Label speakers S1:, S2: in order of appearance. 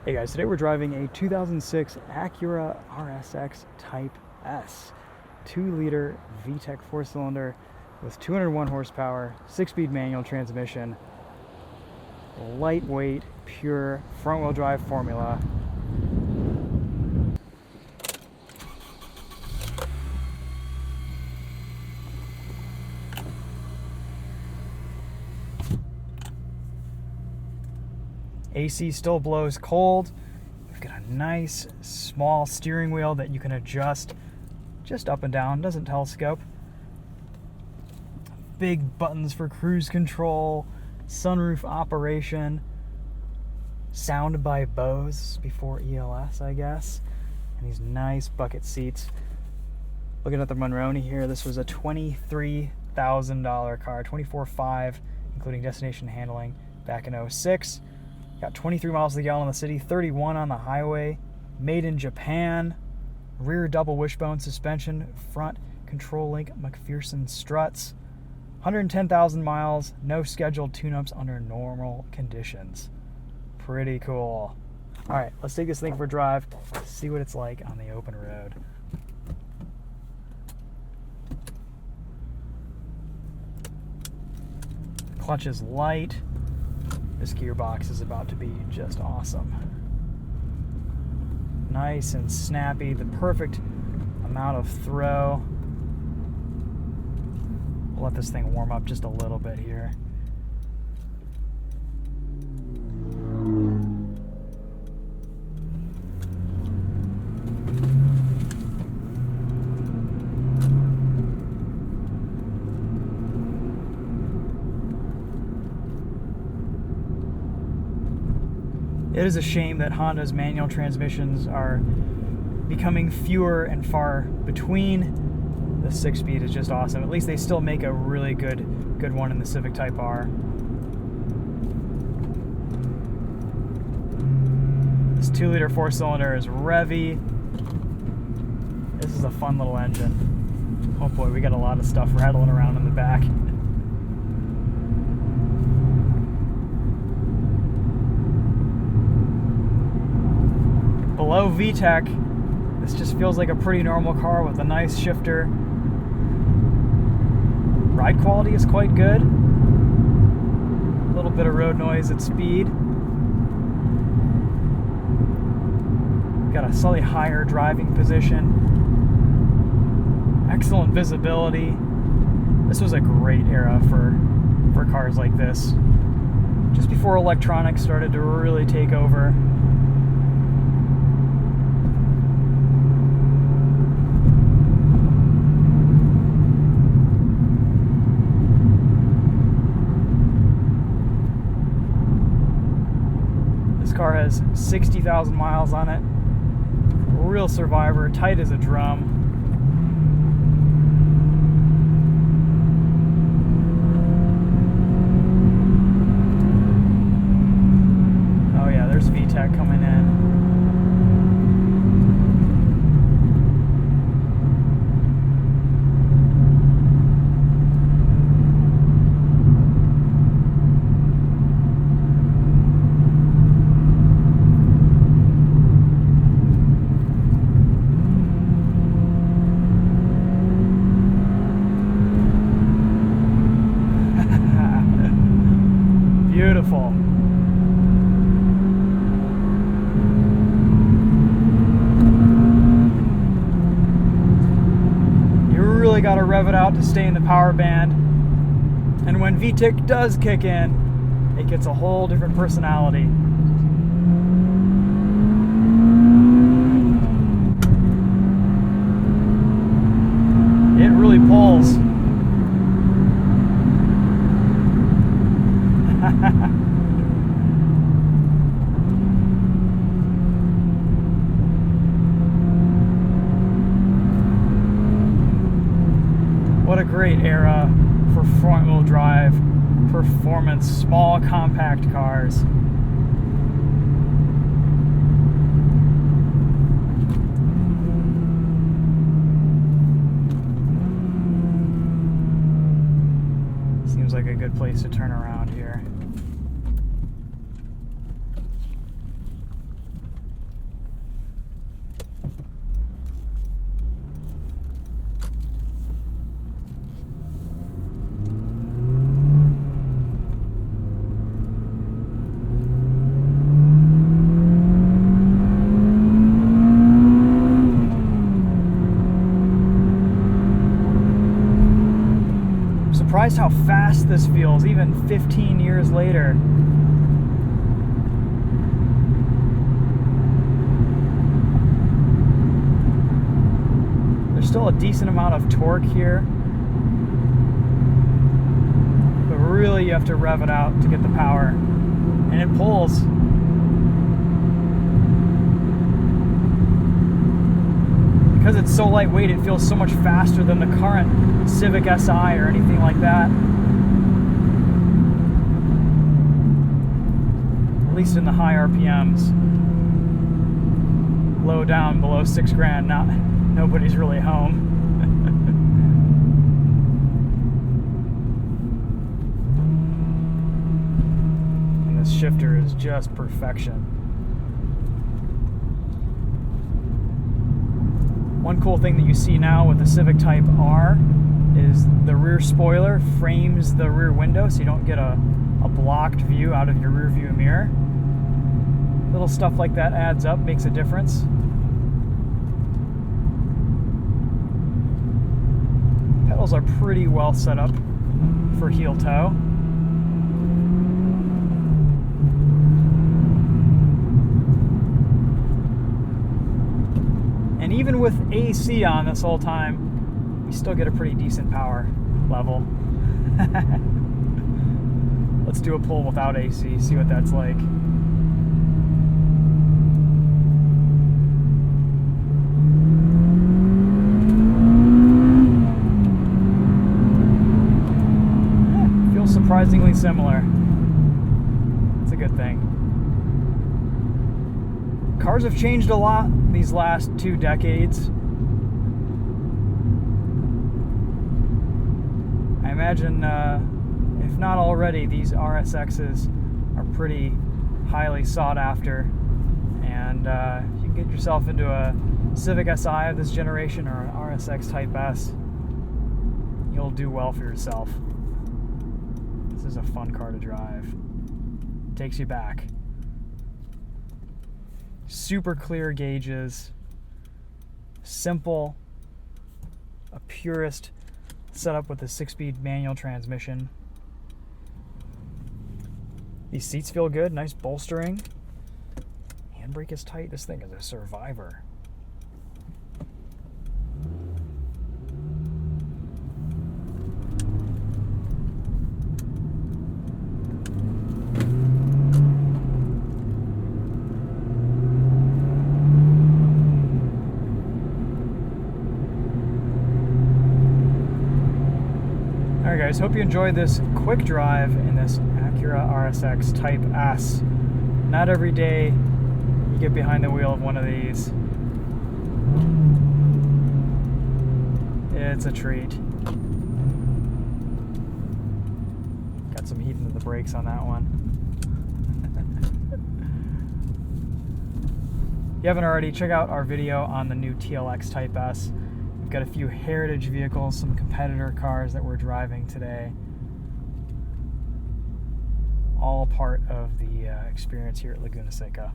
S1: Hey guys, today we're driving a 2006 Acura RSX Type S. 2-liter VTEC 4-cylinder with 201 horsepower, 6-speed manual transmission, lightweight, pure front-wheel drive formula. AC still blows cold. We've got a nice small steering wheel that you can adjust just up and down, doesn't telescope. Big buttons for cruise control, sunroof operation, sound by Bose before ELS, I guess. And these nice bucket seats. Looking at the Monroney here, this was a $23,000 car, $24,500, including destination handling back in 06. Got 23 miles to the gallon in the city, 31 on the highway. Made in Japan. Rear double wishbone suspension. Front control link McPherson struts. 110,000 miles. No scheduled tune-ups under normal conditions. Pretty cool. All right, let's take this thing for a drive. See what it's like on the open road. Clutch is light. This gearbox is about to be just awesome. Nice and snappy, the perfect amount of throw. We'll let this thing warm up just a little bit here. It is a shame that Honda's manual transmissions are becoming fewer and far between. The 6-speed is just awesome. At least they still make a really good one in the Civic Type R. This 2-liter 4-cylinder is revvy. This is a fun little engine. Oh boy, we got a lot of stuff rattling around in the back. Below VTEC, this just feels like a pretty normal car with a nice shifter. Ride quality is quite good. A little bit of road noise at speed. Got a slightly higher driving position. Excellent visibility. This was a great era for cars like this. Just before electronics started to really take over. Car has 60,000 miles on it. Real survivor, tight as a drum. Oh yeah, there's VTEC coming in. Beautiful. You really got to rev it out to stay in the power band. And when VTEC does kick in, it gets a whole different personality. It really pulls. What a great era for front-wheel drive performance, small compact cars. Seems like a good place to turn around here. surprised how fast this feels, even 15 years later. There's still a decent amount of torque here, but really you have to rev it out to get the power, and it pulls. Because it's so lightweight, it feels so much faster than the current Civic Si or anything like that. At least in the high RPMs. Low down below 6 grand, nobody's really home. And this shifter is just perfection. One cool thing that you see now with the Civic Type R is the rear spoiler frames the rear window, so you don't get a blocked view out of your rear view mirror. Little stuff like that adds up, makes a difference. Pedals are pretty well set up for heel toe. And even with AC on this whole time, we still get a pretty decent power level. Let's do a pull without AC, see what that's like. Feels surprisingly similar. It's a good thing. Cars have changed a lot these last 2 decades. I imagine, if not already, these RSXs are pretty highly sought after. And if you can get yourself into a Civic Si of this generation or an RSX Type S, you'll do well for yourself. This is a fun car to drive. It takes you back. Super clear gauges, simple, a purist setup with a 6-speed manual transmission. These seats feel good, nice bolstering. Handbrake is tight, this thing is a survivor. Alright guys, hope you enjoyed this quick drive in this Acura RSX Type S. Not every day you get behind the wheel of one of these. It's a treat. Got some heat into the brakes on that one. If you haven't already, check out our video on the new TLX Type S. We've got a few heritage vehicles, some competitor cars that we're driving today. All part of the experience here at Laguna Seca.